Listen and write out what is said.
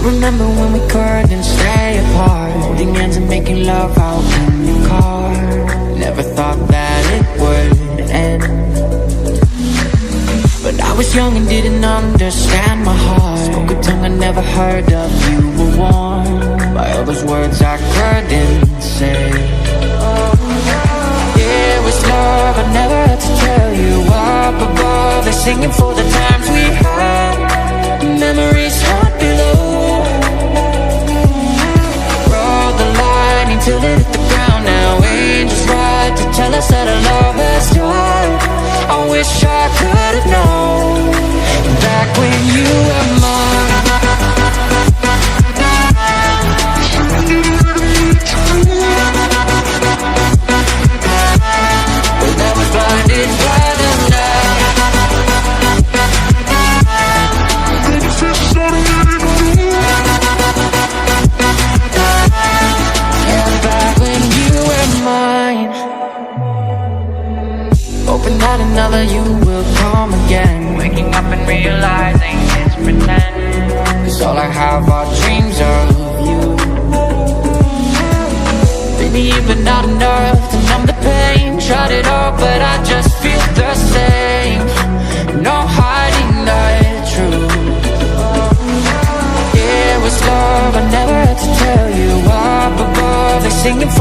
remember when we couldn't stay apart, holding hands and making love out in the car. Never thought that it would end, but I was young and didn't understand my heart. Spoke a tongue I never heard of. You were warm by all those words I couldn't say. Yeah, it was love, I never had to tell you. Up above, they're singing for the times we had. Memories haunt below. Rode the line until it hit the ground. Now angels ride to tell us that our love has died. I wish I could have known back when you were mine. But I was blinded by the night. Yeah, back when you were mine. Hoping that another you will come again. Waking up and realizing it's pretend, 'cause all I have are dreams of you. Baby, you've been not enough to numb the pain. Tried it all, but I just feel the same. No hiding the truth. Yeah, it was love, I never had to tell you. Up above, they're singing